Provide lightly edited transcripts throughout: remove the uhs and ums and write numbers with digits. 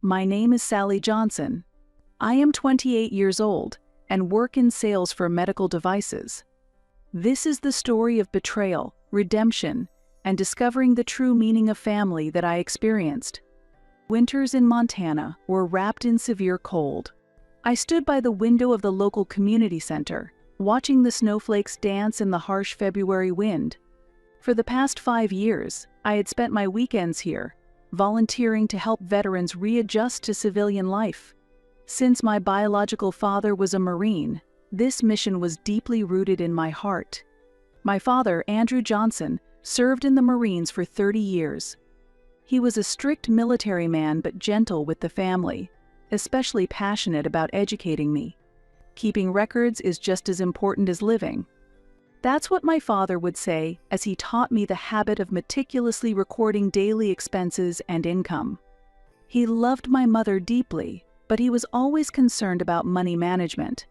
My name is Sally Johnson. I am 28 years old and work in sales for medical devices. This is the story of betrayal, redemption, and discovering the true meaning of family that I experienced. Winters in Montana were wrapped in severe cold. I stood by the window of the local community center, watching the snowflakes dance in the harsh February wind. For the past 5 years, I had spent my weekends here, volunteering to help veterans readjust to civilian life. Since my biological father was a Marine, this mission was deeply rooted in my heart. My father, Andrew Johnson, served in the Marines for 30 years. He was a strict military man but gentle with the family, especially passionate about educating me. Keeping records is just as important as living. That's what my father would say as he taught me the habit of meticulously recording daily expenses and income. He loved my mother deeply, but he was always concerned about money management.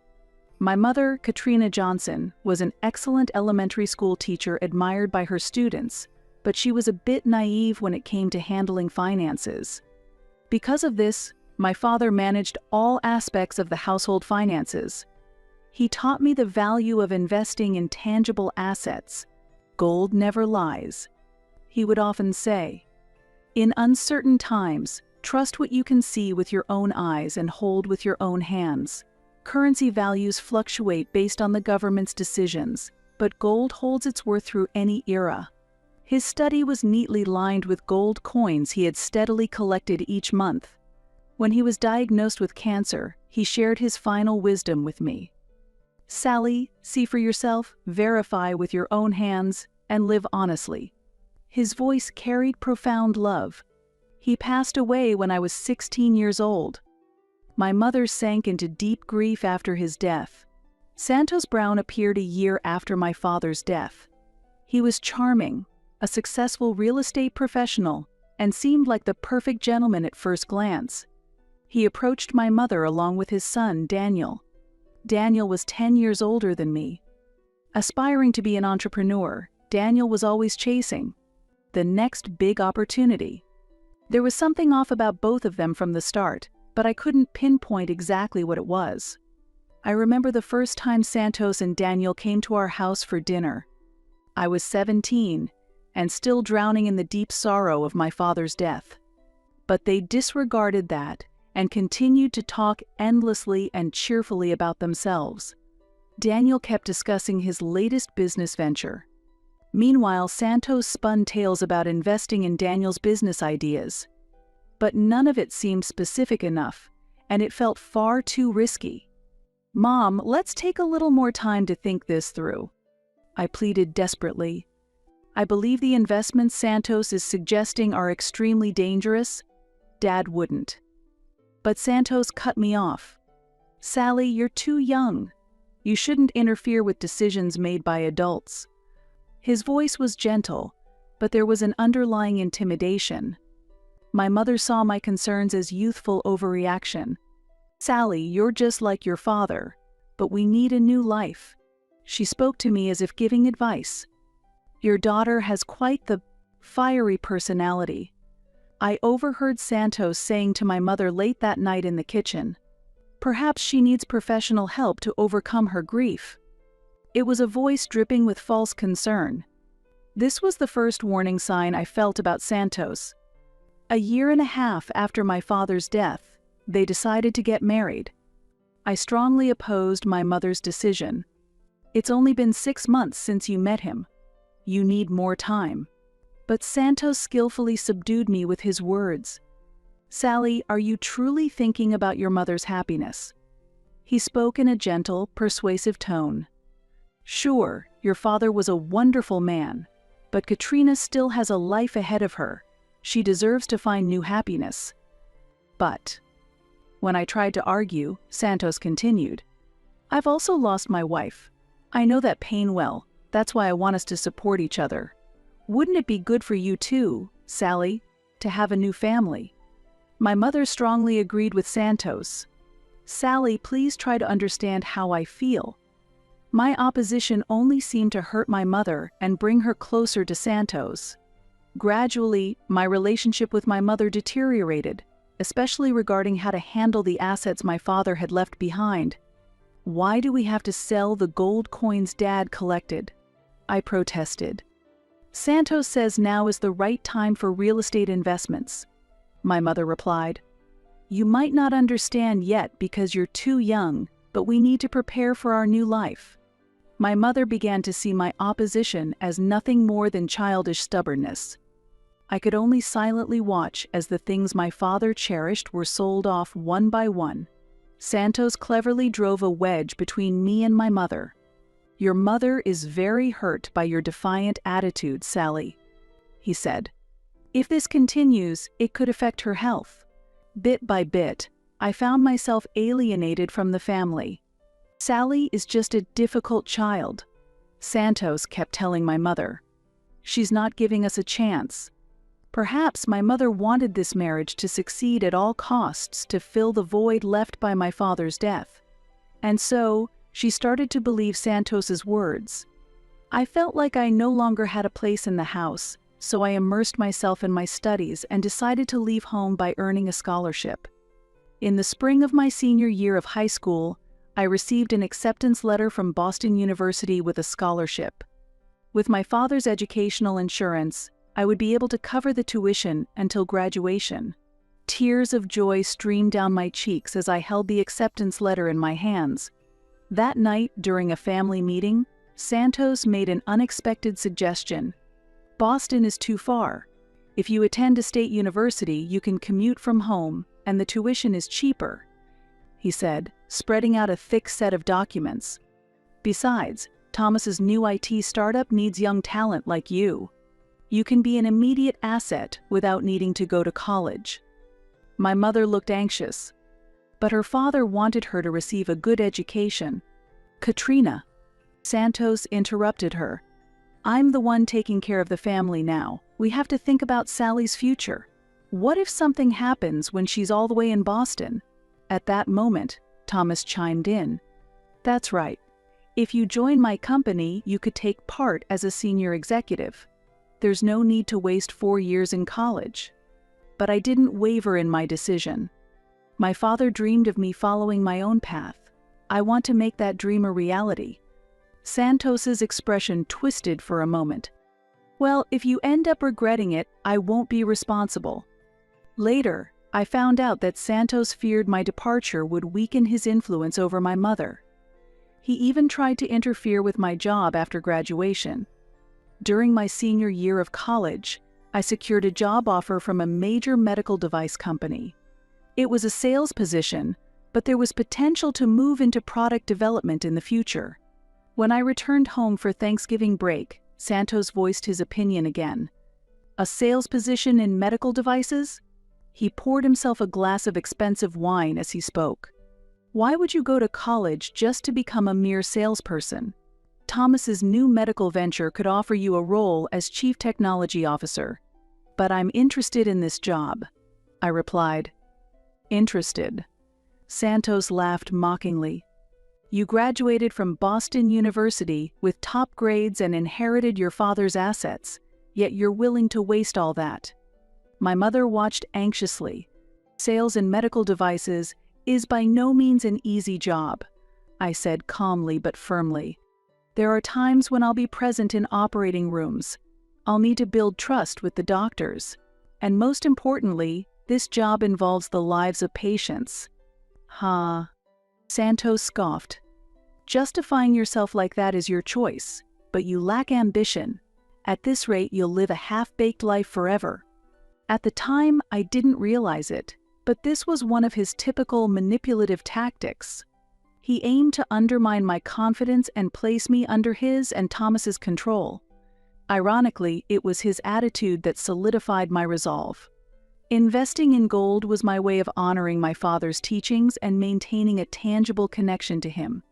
My mother, Katrina Johnson, was an excellent elementary school teacher admired by her students, but she was a bit naive when it came to handling finances. Because of this, my father managed all aspects of the household finances. He taught me the value of investing in tangible assets. Gold never lies. He would often say, "In uncertain times, trust what you can see with your own eyes and hold with your own hands. Currency values fluctuate based on the government's decisions, but gold holds its worth through any era." His study was neatly lined with gold coins he had steadily collected each month. When he was diagnosed with cancer, he shared his final wisdom with me. "Sally, see for yourself, verify with your own hands, and live honestly." His voice carried profound love. He passed away when I was 16 years old. My mother sank into deep grief after his death. Santos Brown appeared a year after my father's death. He was charming, a successful real estate professional, and seemed like the perfect gentleman at first glance. He approached my mother along with his son, Daniel. Daniel was 10 years older than me. Aspiring to be an entrepreneur, Daniel was always chasing the next big opportunity. There was something off about both of them from the start, but I couldn't pinpoint exactly what it was. I remember the first time Santos and Daniel came to our house for dinner. I was 17 and still drowning in the deep sorrow of my father's death. But they disregarded that and continued to talk endlessly and cheerfully about themselves. Daniel kept discussing his latest business venture. Meanwhile, Santos spun tales about investing in Daniel's business ideas. But none of it seemed specific enough, and it felt far too risky. "Mom, let's take a little more time to think this through," I pleaded desperately. "I believe the investments Santos is suggesting are extremely dangerous." Dad wouldn't. But Santos cut me off. "Sally, you're too young. You shouldn't interfere with decisions made by adults." His voice was gentle, but there was an underlying intimidation. My mother saw my concerns as youthful overreaction. "Sally, you're just like your father, but we need a new life." She spoke to me as if giving advice. "Your daughter has quite the fiery personality." I overheard Santos saying to my mother late that night in the kitchen, "Perhaps she needs professional help to overcome her grief." It was a voice dripping with false concern. This was the first warning sign I felt about Santos. A year and a half after my father's death, they decided to get married. I strongly opposed my mother's decision. "It's only been 6 months since you met him. You need more time." But Santos skillfully subdued me with his words. "Sally, are you truly thinking about your mother's happiness?" He spoke in a gentle, persuasive tone. "Sure, your father was a wonderful man, but Katrina still has a life ahead of her. She deserves to find new happiness." But when I tried to argue, Santos continued, "I've also lost my wife. I know that pain well. That's why I want us to support each other. Wouldn't it be good for you too, Sally, to have a new family?" My mother strongly agreed with Santos. "Sally, please try to understand how I feel." My opposition only seemed to hurt my mother and bring her closer to Santos. Gradually, my relationship with my mother deteriorated, especially regarding how to handle the assets my father had left behind. "Why do we have to sell the gold coins Dad collected?" I protested. "Santos says now is the right time for real estate investments," my mother replied. "You might not understand yet because you're too young, but we need to prepare for our new life." My mother began to see my opposition as nothing more than childish stubbornness. I could only silently watch as the things my father cherished were sold off one by one. Santos cleverly drove a wedge between me and my mother. "Your mother is very hurt by your defiant attitude, Sally," he said. "If this continues, it could affect her health." Bit by bit, I found myself alienated from the family. "Sally is just a difficult child," Santos kept telling my mother. "She's not giving us a chance." Perhaps my mother wanted this marriage to succeed at all costs to fill the void left by my father's death. And so, she started to believe Santos's words. I felt like I no longer had a place in the house, so I immersed myself in my studies and decided to leave home by earning a scholarship. In the spring of my senior year of high school, I received an acceptance letter from Boston University with a scholarship. With my father's educational insurance, I would be able to cover the tuition until graduation. Tears of joy streamed down my cheeks as I held the acceptance letter in my hands. That night, during a family meeting, Santos made an unexpected suggestion. "Boston is too far. If you attend a state university, you can commute from home, and the tuition is cheaper," he said, spreading out a thick set of documents. "Besides, Thomas's new IT startup needs young talent like you. You can be an immediate asset without needing to go to college." My mother looked anxious, but her father wanted her to receive a good education. "Katrina," Santos interrupted her. "I'm the one taking care of the family now. We have to think about Sally's future. What if something happens when she's all the way in Boston?" At that moment, Thomas chimed in. "That's right. If you join my company, you could take part as a senior executive. There's no need to waste 4 years in college." But I didn't waver in my decision. My father dreamed of me following my own path. I want to make that dream a reality. Santos's expression twisted for a moment. "Well, if you end up regretting it, I won't be responsible." Later, I found out that Santos feared my departure would weaken his influence over my mother. He even tried to interfere with my job after graduation. During my senior year of college, I secured a job offer from a major medical device company. It was a sales position, but there was potential to move into product development in the future. When I returned home for Thanksgiving break, Santos voiced his opinion again. "A sales position in medical devices?" He poured himself a glass of expensive wine as he spoke. "Why would you go to college just to become a mere salesperson? Thomas's new medical venture could offer you a role as Chief Technology Officer." "But I'm interested in this job," I replied. "Interested?" Santos laughed mockingly. "You graduated from Boston University with top grades and inherited your father's assets, yet you're willing to waste all that." My mother watched anxiously. "Sales in medical devices is by no means an easy job," I said calmly but firmly. "There are times when I'll be present in operating rooms. I'll need to build trust with the doctors. And most importantly, this job involves the lives of patients." "Huh?" Santos scoffed. "Justifying yourself like that is your choice, but you lack ambition. At this rate, you'll live a half-baked life forever." At the time, I didn't realize it, but this was one of his typical manipulative tactics. He aimed to undermine my confidence and place me under his and Thomas's control. Ironically, it was his attitude that solidified my resolve. Investing in gold was my way of honoring my father's teachings and maintaining a tangible connection to him.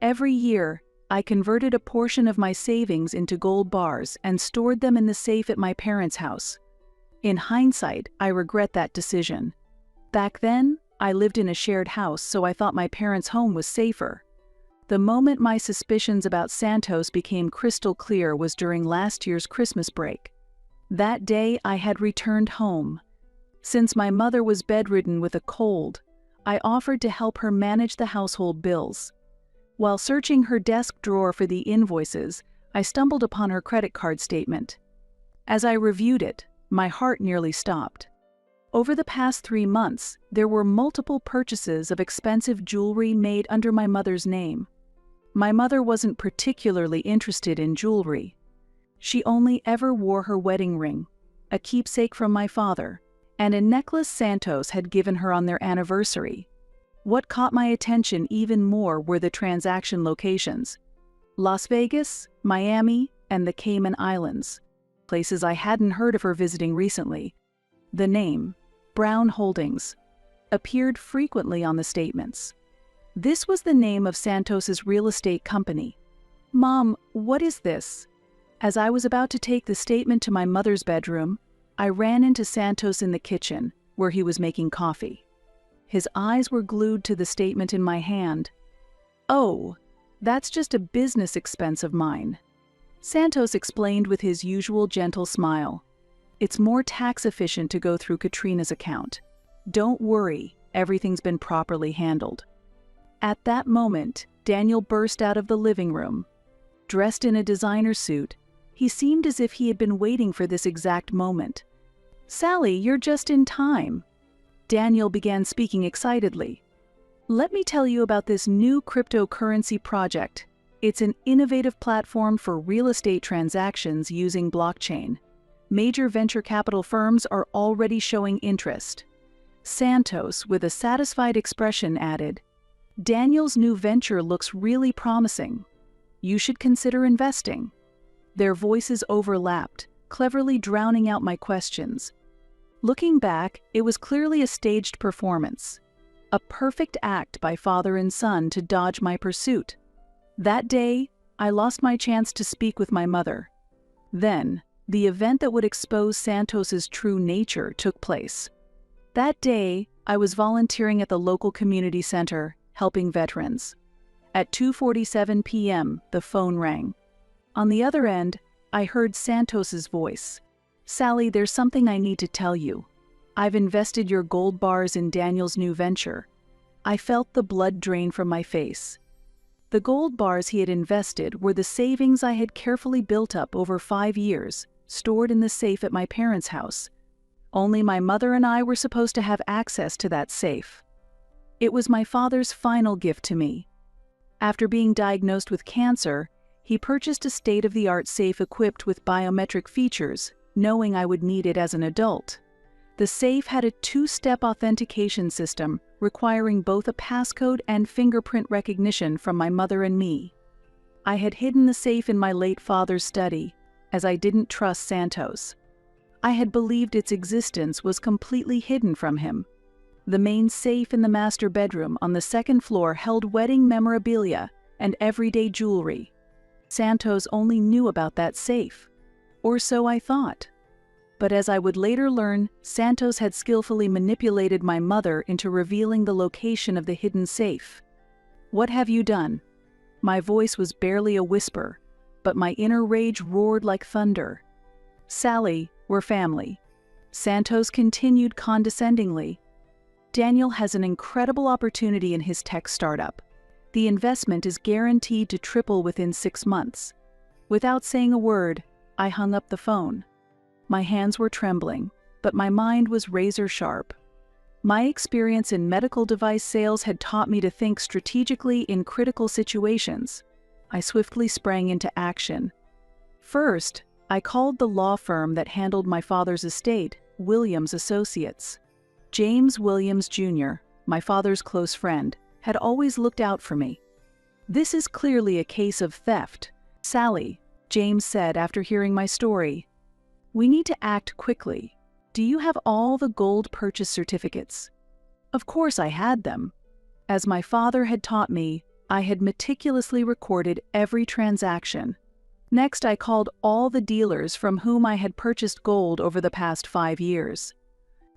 Every year, I converted a portion of my savings into gold bars and stored them in the safe at my parents' house. In hindsight, I regret that decision. Back then, I lived in a shared house, so I thought my parents' home was safer. The moment my suspicions about Santos became crystal clear was during last year's Christmas break. That day, I had returned home. Since my mother was bedridden with a cold, I offered to help her manage the household bills. While searching her desk drawer for the invoices, I stumbled upon her credit card statement. As I reviewed it, my heart nearly stopped. Over the past 3 months, there were multiple purchases of expensive jewelry made under my mother's name. My mother wasn't particularly interested in jewelry. She only ever wore her wedding ring, a keepsake from my father, and a necklace Santos had given her on their anniversary. What caught my attention even more were the transaction locations: Las Vegas, Miami, and the Cayman Islands, places I hadn't heard of her visiting recently. The name, Brown Holdings, appeared frequently on the statements. This was the name of Santos's real estate company. "Mom, what is this?" As I was about to take the statement to my mother's bedroom, I ran into Santos in the kitchen, where he was making coffee. His eyes were glued to the statement in my hand. "Oh, that's just a business expense of mine," Santos explained with his usual gentle smile. "It's more tax efficient to go through Katrina's account. Don't worry, everything's been properly handled." At that moment, Daniel burst out of the living room. Dressed in a designer suit, he seemed as if he had been waiting for this exact moment. "Sally, you're just in time." Daniel began speaking excitedly. "Let me tell you about this new cryptocurrency project. It's an innovative platform for real estate transactions using blockchain. Major venture capital firms are already showing interest." Santos, with a satisfied expression, added, "Daniel's new venture looks really promising. You should consider investing." Their voices overlapped, cleverly drowning out my questions. Looking back, it was clearly a staged performance. A perfect act by father and son to dodge my pursuit. That day, I lost my chance to speak with my mother. Then, the event that would expose Santos's true nature took place. That day, I was volunteering at the local community center, helping veterans. At 2:47 p.m., the phone rang. On the other end, I heard Santos's voice. "Sally, there's something I need to tell you. I've invested your gold bars in Daniel's new venture." I felt the blood drain from my face. The gold bars he had invested were the savings I had carefully built up over 5 years, stored in the safe at my parents' house. Only my mother and I were supposed to have access to that safe. It was my father's final gift to me. After being diagnosed with cancer, he purchased a state-of-the-art safe equipped with biometric features, knowing I would need it as an adult. The safe had a 2-step authentication system requiring both a passcode and fingerprint recognition from my mother and me. I had hidden the safe in my late father's study, as I didn't trust Santos. I had believed its existence was completely hidden from him. The main safe in the master bedroom on the 2nd floor held wedding memorabilia and everyday jewelry. Santos only knew about that safe, or so I thought. But as I would later learn, Santos had skillfully manipulated my mother into revealing the location of the hidden safe. "What have you done?" My voice was barely a whisper, but my inner rage roared like thunder. "Sally, we're family," Santos continued condescendingly. "Daniel has an incredible opportunity in his tech startup. The investment is guaranteed to triple within 6 months." Without saying a word, I hung up the phone. My hands were trembling, but my mind was razor sharp. My experience in medical device sales had taught me to think strategically in critical situations. I swiftly sprang into action. First, I called the law firm that handled my father's estate, Williams Associates. James Williams Jr., my father's close friend, had always looked out for me. "This is clearly a case of theft, Sally," James said after hearing my story. "We need to act quickly. Do you have all the gold purchase certificates?" Of course I had them. As my father had taught me, I had meticulously recorded every transaction. Next, I called all the dealers from whom I had purchased gold over the past 5 years.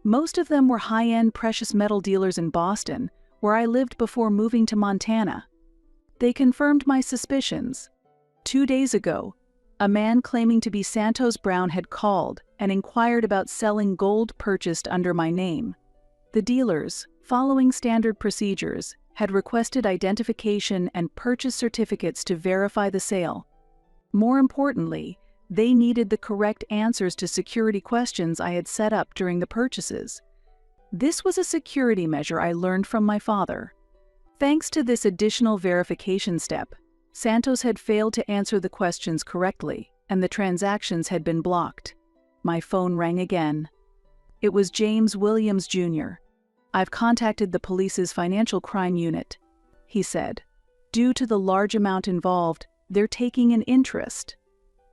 Most of them were high-end precious metal dealers in Boston, where I lived before moving to Montana. They confirmed my suspicions. 2 days ago, a man claiming to be Santos Brown had called and inquired about selling gold purchased under my name. The dealers, following standard procedures, had requested identification and purchase certificates to verify the sale. More importantly, they needed the correct answers to security questions I had set up during the purchases. This was a security measure I learned from my father. Thanks to this additional verification step, Santos had failed to answer the questions correctly, and the transactions had been blocked. My phone rang again. It was James Williams, Jr. "I've contacted the police's financial crime unit," he said. "Due to the large amount involved, they're taking an interest.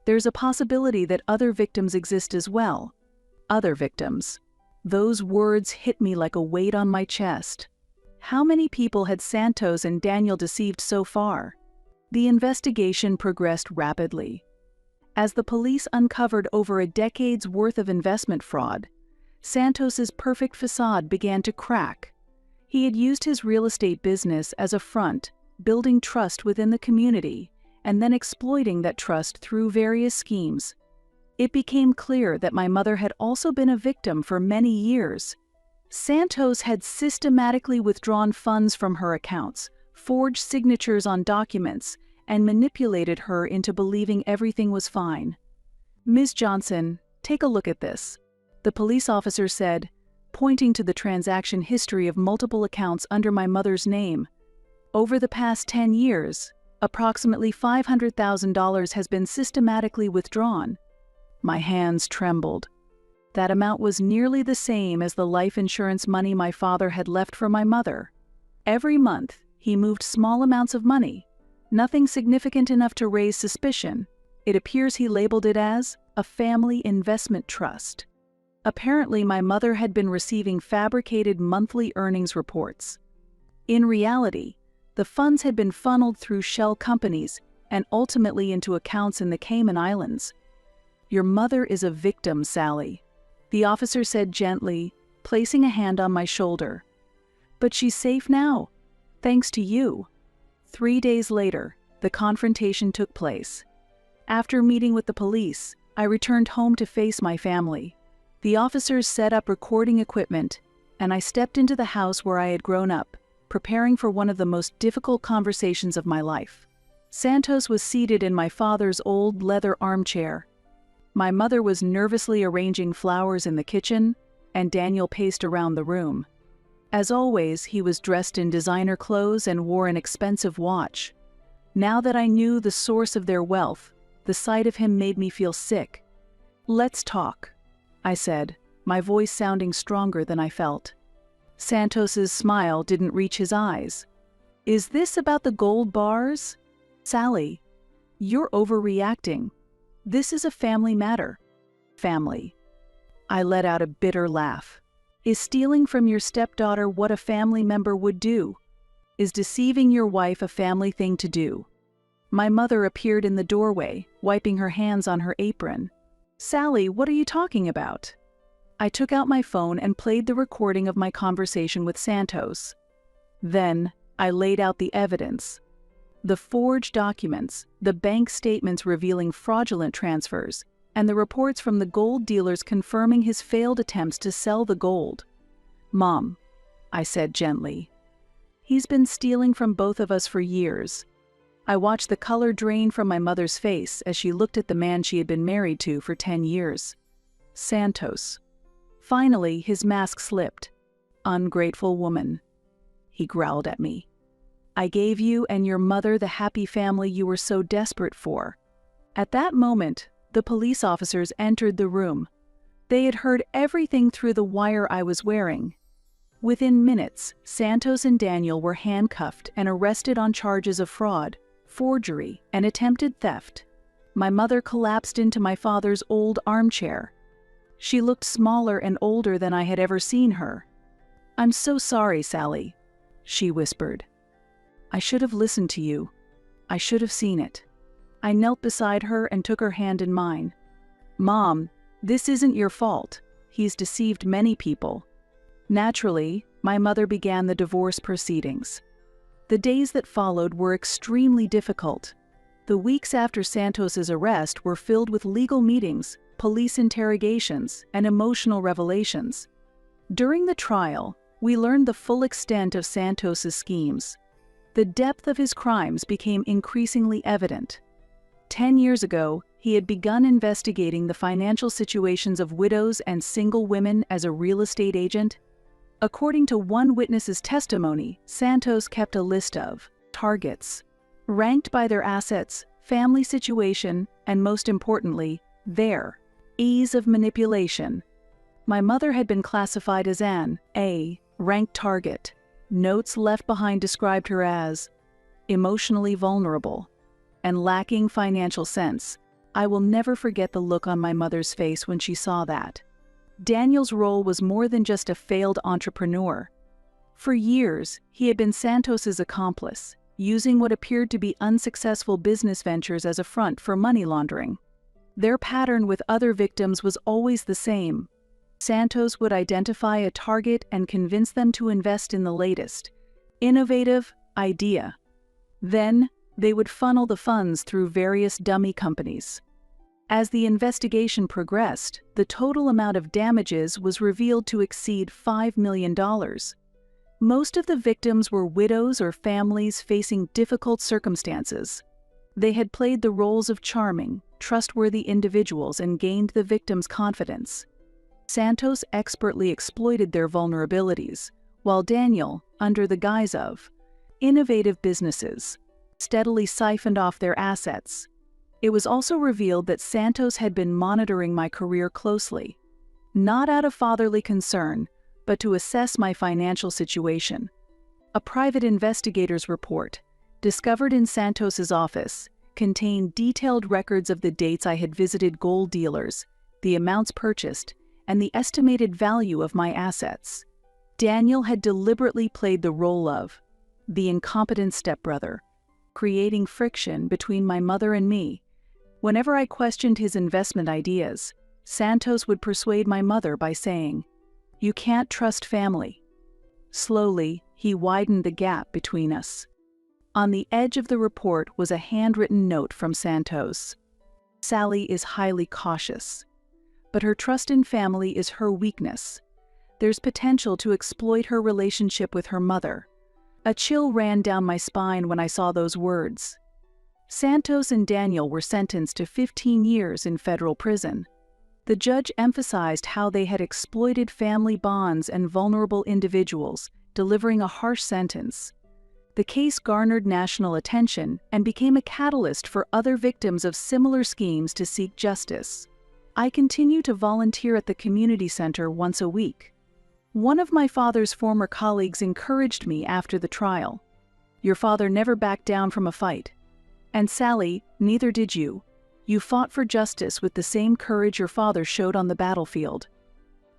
There's a possibility that other victims exist as well." Other victims. Those words hit me like a weight on my chest. How many people had Santos and Daniel deceived so far? The investigation progressed rapidly. As the police uncovered over a decade's worth of investment fraud, Santos's perfect facade began to crack. He had used his real estate business as a front, building trust within the community, and then exploiting that trust through various schemes. It became clear that my mother had also been a victim for many years. Santos had systematically withdrawn funds from her accounts, forged signatures on documents, and manipulated her into believing everything was fine. "Ms. Johnson, take a look at this," the police officer said, pointing to the transaction history of multiple accounts under my mother's name. "Over the past 10 years, approximately $500,000 has been systematically withdrawn." My hands trembled. That amount was nearly the same as the life insurance money my father had left for my mother. Every month, he moved small amounts of money, nothing significant enough to raise suspicion. It appears he labeled it as a family investment trust. Apparently, my mother had been receiving fabricated monthly earnings reports. In reality, the funds had been funneled through shell companies and ultimately into accounts in the Cayman Islands. "Your mother is a victim, Sally," the officer said gently, placing a hand on my shoulder. "But she's safe now, thanks to you." 3 days later, the confrontation took place. After meeting with the police, I returned home to face my family. The officers set up recording equipment, and I stepped into the house where I had grown up, preparing for one of the most difficult conversations of my life. Santos was seated in my father's old leather armchair. My mother was nervously arranging flowers in the kitchen, and Daniel paced around the room. As always, he was dressed in designer clothes and wore an expensive watch. Now that I knew the source of their wealth, the sight of him made me feel sick. "Let's talk," I said, my voice sounding stronger than I felt. Santos's smile didn't reach his eyes. "Is this about the gold bars? Sally, you're overreacting. This is a family matter." "Family." I let out a bitter laugh. "Is stealing from your stepdaughter what a family member would do? Is deceiving your wife a family thing to do?" My mother appeared in the doorway, wiping her hands on her apron. "Sally, what are you talking about?" I took out my phone and played the recording of my conversation with Santos. Then, I laid out the evidence. The forged documents, the bank statements revealing fraudulent transfers, and the reports from the gold dealers confirming his failed attempts to sell the gold. "Mom," I said gently, "he's been stealing from both of us for years." I watched the color drain from my mother's face as she looked at the man she had been married to for 10 years. Santos. Finally, his mask slipped. "Ungrateful woman," he growled at me. "I gave you and your mother the happy family you were so desperate for." At that moment, the police officers entered the room. They had heard everything through the wire I was wearing. Within minutes, Santos and Daniel were handcuffed and arrested on charges of fraud, forgery, and attempted theft. My mother collapsed into my father's old armchair. She looked smaller and older than I had ever seen her. "I'm so sorry, Sally," she whispered. "I should have listened to you. I should have seen it." I knelt beside her and took her hand in mine. "Mom, this isn't your fault. He's deceived many people." Naturally, my mother began the divorce proceedings. The days that followed were extremely difficult. The weeks after Santos's arrest were filled with legal meetings, police interrogations, and emotional revelations. During the trial, we learned the full extent of Santos's schemes. The depth of his crimes became increasingly evident. 10 years ago, he had begun investigating the financial situations of widows and single women as a real estate agent. According to one witness's testimony, Santos kept a list of targets, ranked by their assets, family situation, and most importantly, their ease of manipulation. My mother had been classified as an A ranked target. Notes left behind described her as emotionally vulnerable and lacking financial sense. I will never forget the look on my mother's face when she saw that. Daniel's role was more than just a failed entrepreneur. For years, he had been Santos's accomplice, using what appeared to be unsuccessful business ventures as a front for money laundering. Their pattern with other victims was always the same. Santos would identify a target and convince them to invest in the latest, innovative idea. Then, they would funnel the funds through various dummy companies. As the investigation progressed, the total amount of damages was revealed to exceed $5 million. Most of the victims were widows or families facing difficult circumstances. They had played the roles of charming, trustworthy individuals and gained the victims' confidence. Santos expertly exploited their vulnerabilities, while Daniel, under the guise of innovative businesses, steadily siphoned off their assets. It was also revealed that Santos had been monitoring my career closely, not out of fatherly concern, but to assess my financial situation. A private investigator's report, discovered in Santos's office, contained detailed records of the dates I had visited gold dealers, the amounts purchased, and the estimated value of my assets. Daniel had deliberately played the role of the incompetent stepbrother, creating friction between my mother and me. Whenever I questioned his investment ideas, Santos would persuade my mother by saying, "You can't trust family." Slowly, he widened the gap between us. On the edge of the report was a handwritten note from Santos. "Sally is highly cautious, but her trust in family is her weakness. There's potential to exploit her relationship with her mother." A chill ran down my spine when I saw those words. Santos and Daniel were sentenced to 15 years in federal prison. The judge emphasized how they had exploited family bonds and vulnerable individuals, delivering a harsh sentence. The case garnered national attention and became a catalyst for other victims of similar schemes to seek justice. I continue to volunteer at the community center once a week. One of my father's former colleagues encouraged me after the trial. "Your father never backed down from a fight. And Sally, neither did you. You fought for justice with the same courage your father showed on the battlefield."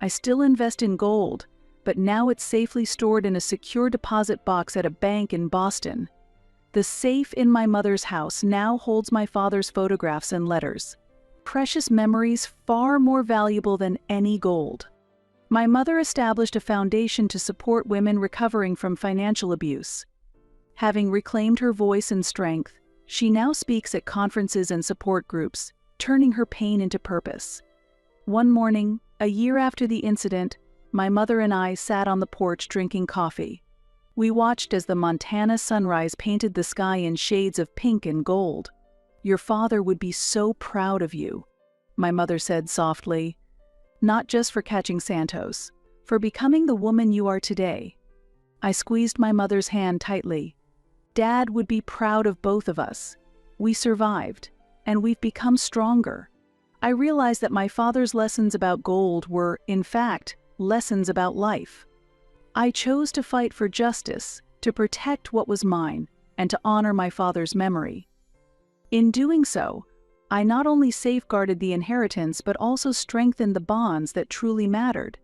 I still invest in gold, but now it's safely stored in a secure deposit box at a bank in Boston. The safe in my mother's house now holds my father's photographs and letters. Precious memories far more valuable than any gold. My mother established a foundation to support women recovering from financial abuse. Having reclaimed her voice and strength, she now speaks at conferences and support groups, turning her pain into purpose. One morning, a year after the incident, my mother and I sat on the porch drinking coffee. We watched as the Montana sunrise painted the sky in shades of pink and gold. "Your father would be so proud of you," my mother said softly. "Not just for catching Santos, for becoming the woman you are today." I squeezed my mother's hand tightly. "Dad would be proud of both of us. We survived, and we've become stronger." I realized that my father's lessons about gold were, in fact, lessons about life. I chose to fight for justice, to protect what was mine, and to honor my father's memory. In doing so, I not only safeguarded the inheritance but also strengthened the bonds that truly mattered.